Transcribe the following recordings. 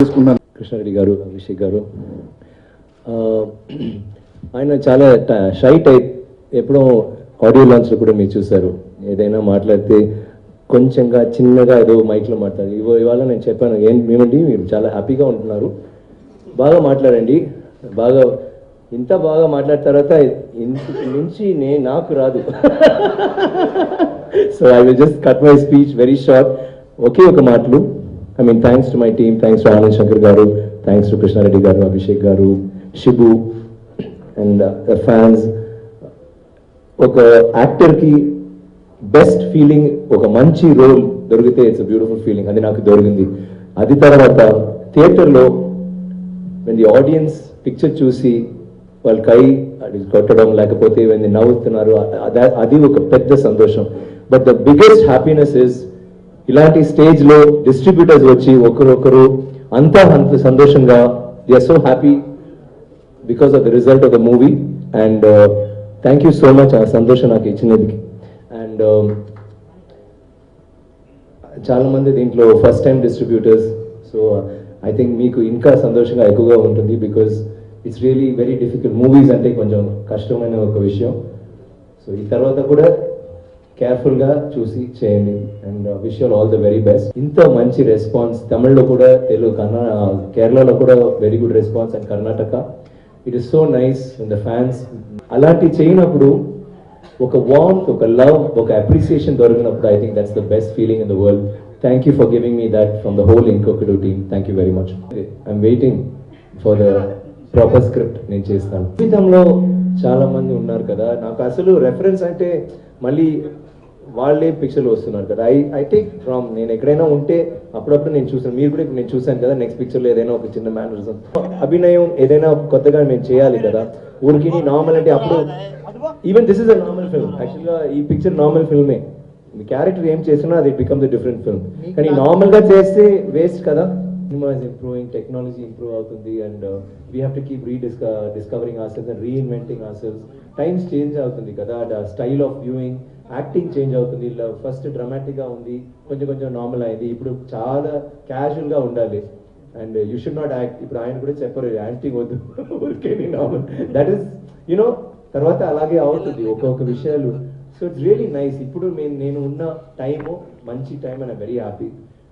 చేసుకున్నాను. కృష్ణారెడ్డి గారు, అభిషేక్ గారు, ఆయన చాలా షై టైప్. ఎప్పుడో ఆడియో లాంచ్లో కూడా మీరు చూశారు, ఏదైనా మాట్లాడితే కొంచెంగా చిన్నగా ఏదో మైక్లో మాట్లాడారు. ఇవాళ నేను చెప్పాను, ఏమండి మీరు చాలా హ్యాపీగా ఉంటున్నారు, బాగా మాట్లాడండి, బాగా ఇంత బాగా మాట్లాడిన తర్వాత ఇంత నుంచి నాకు రాదు. So I will just cut my speech very short. ఒకే ఒక మాటలు. I mean, thanks to my team, thanks to Anand Shankar Garu, thanks to Krishna Reddy Garu, Abhishek Garu, Shibu, and the fans. Oka actor ki best feeling, oka manchi role dorugite, it's a beautiful feeling. Adi naaku dorugindi. Adi tarvata theater lo when the audience picture చూసి వాళ్ళు కై అది కొట్టడం లేకపోతే when they నవ్వుతున్నారు, అది ఒక పెద్ద సంతోషం. But the biggest happiness is ఇలాంటి స్టేజ్లో డిస్ట్రిబ్యూటర్స్ వచ్చి ఒకరొకరు అంత సంతోషంగా, they are so happy because of the result of the movie. And thank you so much ఆ సంతోషం నాకు ఇచ్చినందుకు. అండ్ చాలామంది దీంట్లో first time distributors, so I think మీకు ఇంకా సంతోషంగా ఎక్కువగా ఉంటుంది because it's really very difficult. Movies అంటే కొంచెం కష్టమైన ఒక విషయం. సో ఈ తర్వాత కూడా కేర్ఫుల్గా చూసి చేయండి. And wish you all the very best. ఇంత మంచి రెస్పాన్స్ తమిళ్లో కూడా, తెలుగు, కేరళలో కూడా very good response, and Karnataka. It is so nice and the fans అలాంటి చేయనప్పుడు ఒక వార్మ్త్, ఒక లవ్, ఒక అప్రిసియేషన్ దొరికినప్పుడు I think that's the best feeling in the world. Thank you for giving me that from the whole ఇంకొకటి team. Thank you very much. I'm waiting for the proper script. నేను చేస్తాను. జీవితంలో చాలా మంది ఉన్నారు కదా, నాకు అసలు రెఫరెన్స్ అంటే మళ్ళీ వాళ్ళే పిక్చర్లు వస్తున్నారు కదా. ఐ టేక్ ఫ్రమ్, నేను ఎక్కడైనా ఉంటే అప్పుడప్పుడు నేను చూసాను, మీరు కూడా నేను చూసాను కదా, నెక్స్ట్ పిక్చర్లో ఏదైనా ఒక చిన్న మేనరిజం, అభినయం ఏదైనా కొత్తగా మేము చేయాలి కదా. ఊరికి నార్మల్ అంటే అప్పుడు even this is a normal film. యాక్చువల్గా ఈ పిక్చర్ నార్మల్ ఫిల్మే, మీ క్యారెక్టర్ ఏం చేసినా అది బికమ్స్ అ డిఫరెంట్ ఫిల్మ్. కానీ నార్మల్గా చేస్తే వేస్ట్ కదా. Cinema is improving, technology improve అవుతుంది, and we have to keep discovering ourselves and reinventing ourselves. Times change అవుతుంది కదా, style of viewing, acting change అవుతుంది. ఫస్ట్ డ్రామాటిక్గా ఉంది, కొంచెం కొంచెం నార్మల్ అయింది, ఇప్పుడు చాలా క్యాజువల్గా ఉండాలి. And you should not act. ఇప్పుడు ఆయన కూడా చెప్పరు యాక్టింగ్ వద్దు, ఊరికే నార్మల్. దట్ ఈస్ యునో తర్వాత అలాగే అవుతుంది ఒక్కొక్క విషయాలు. So it's really nice. ఇప్పుడు నేను ఉన్న టైము మంచి time, and I'm very happy.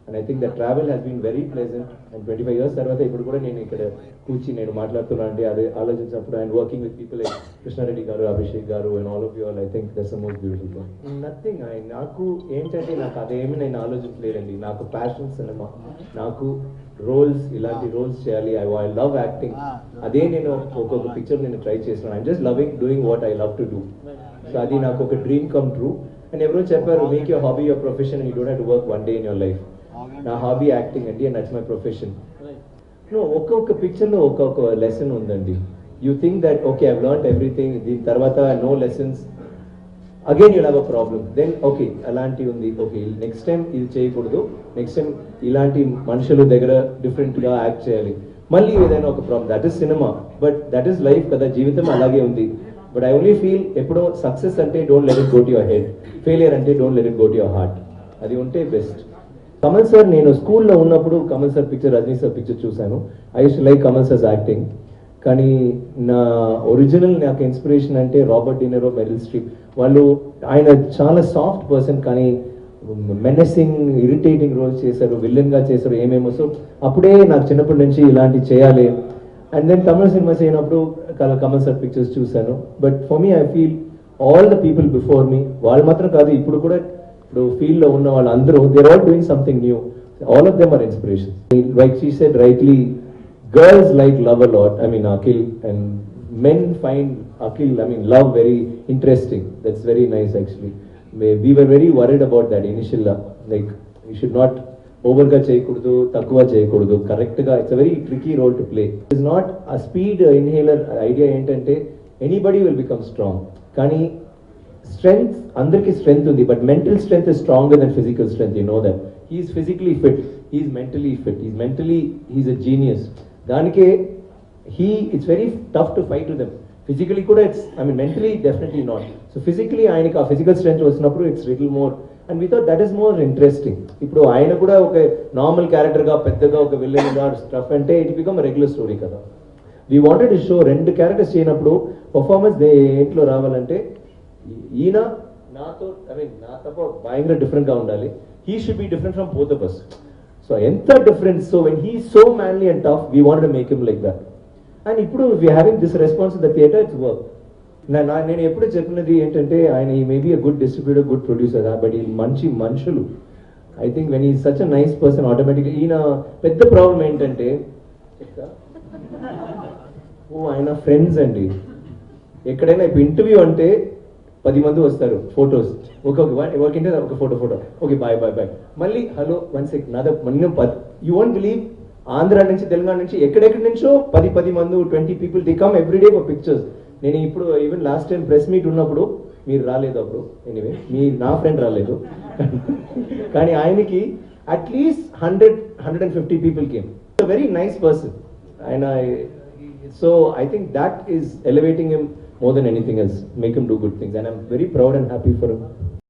And I think the travel has been very pleasant. And 25 years తర్వాత ఇప్పుడు కూడా నేను ఇక్కడ కూర్చి నేను మాట్లాడుతున్నాను అంటే అది ఆలోచించినప్పుడు and working with people like Krishna Reddy గారు, అభిషేక్ గారు, and all of you all, I think that's the most beautiful thing. Nothing. నాకు ఏంటంటే నాకు అదేమి నేను ఆలోచించలేదండి. నాకు ప్యాషన్ సినిమా, నాకు రోల్స్, ఇలాంటి రోల్స్ చేయాలి. I love acting. అదే నేను ఒక్కొక్క పిక్చర్ నేను ట్రై చేస్తున్నాను. I'm just loving doing what I love to do. So అది నాకు ఒక డ్రీమ్ కమ్ ట్రూ. అండ్ ఎవరో చెప్పారు, make your hobby your profession, you don't have to work one day in your life. నా hobby acting అండి, and that's my profession. ఒక్కొక్క పిక్చర్లో ఒక్కొక్క లెసన్ ఉందండి. You think that okay I've learned everything, దీని తర్వాత no lessons, again you have a problem. Then okay అలాంటివి ఉంది, ఓకే నెక్స్ట్ టైం ఇది చేయకూడదు, నెక్స్ట్ టైం ఇలాంటి మనుషుల దగ్గర డిఫరెంట్గా యాక్ట్ చేయాలి, మళ్ళీ ఏదైనా ఒక problem. That is cinema, but that is life కదా, జీవితం అలాగే ఉంది. బట్ ఐ ఓన్లీ ఫీల్ ఎప్పుడో సక్సెస్ అంటే don't let it go to your head, failure అంటే don't let it go to your heart. అది ఉంటే బెస్ట్. కమల్ సార్, నేను స్కూల్లో ఉన్నప్పుడు Kamal sir picture, Rajini sir picture చూశాను. I use to like Kamal sir's acting. కానీ నా ఒరిజినల్ నాకు ఇన్స్పిరేషన్ అంటే రాబర్ట్ డినెరో, మెరిల్ స్ట్రీప్. వాళ్ళు, ఆయన చాలా సాఫ్ట్ పర్సన్, కానీ మెనసింగ్, ఇరిటేటింగ్ రోల్స్ చేశారు, విలన్గా చేశారు, ఏమేమో. సో అప్పుడే నాకు చిన్నప్పటి నుంచి ఇలాంటి చేయాలి. అండ్ దెన్ తమిళ సినిమా చేయనప్పుడు కమల్ సార్ పిక్చర్స్ చూశాను. But for me I feel all the people before me, వాళ్ళు మాత్రం కాదు, ఇప్పుడు కూడా ఇప్పుడు ఫీల్డ్లో ఉన్న వాళ్ళందరూ, they are all doing something new. All of them are inspiration. Like she said rightly, girls like love a lot, I mean Akhil, and men find Akhil, I mean love very interesting. That's very nice actually. We were very worried about that initial, like you should not overga cheyakudadu, takkuva cheyakudadu, correct ga. It's a very tricky role to play. It's not a speed inhaler idea entante anybody will become strong. Kani strength, andarki strength undi, but mental strength is stronger than physical strength, you know that. He is physically fit, he is mentally fit, he's a genius. దానికే it's very tough to fight with them. Physically కూడా it's, I mean mentally definitely not. So physically ఆయనకి ఆ physical strength వచ్చినప్పుడు it's little more and we thought that is more interesting. ఇప్పుడు ఆయన కూడా ఒక normal క్యారెక్టర్గా పెద్దగా ఒక విలన్గా స్టఫ్ అంటే ఇట్ బికమ్ రెగ్యులర్ స్టోరీ కదా. వీ వాంటెడ్ టు షో రెండు క్యారెక్టర్స్ చేయనప్పుడు పర్ఫార్మెన్స్ ఏంట్లో రావాలంటే ఈయన నాతో నా తప్ప భయంకర డిఫరెంట్గా ఉండాలి. He should be different from both of us. So ఎంత difference. So when he so manly and tough we wanted to make him like that. And ఇప్పుడు we having this response in the theatre, it's work. నేను ఎప్పుడు చెప్పినది ఏంటంటే ఆయన ఈ maybe a good distributor, good producer, but ఈ మంచి మనుషులు. ఐ థింక్ వెన్ ఈ సచ్ అ నైస్ పర్సన్ ఆటోమేటిక్గా ఈయన పెద్ద ప్రాబ్లం ఏంటంటే ఆయన ఫ్రెండ్స్ అండి. ఎక్కడైనా ఇప్పుడు ఇంటర్వ్యూ అంటే 10 మంది వస్తారు, ఫొటోస్ ఒకంటే ఒక photo okay bye bye bye, మళ్ళీ హలో 1 సెకండ్ నాదో మనం యూ వోంట్ బిలీవ్ ఆంధ్ర నుంచి తెలంగాణ నుంచి ఎక్కడెక్కడి నుంచో 10 మంది 20 people they come everyday for pictures. నేను ఇప్పుడు even last time press meet ఉన్నప్పుడు మీరు రాలేదు అప్పుడు, ఎనీవే నా ఫ్రెండ్ రాలేదు కానీ ఆయనకి at least 100-150 people came. Very nice person ఆయన. So I think that is elevating him more than anything else, make him do good things, and I'm very proud and happy for him.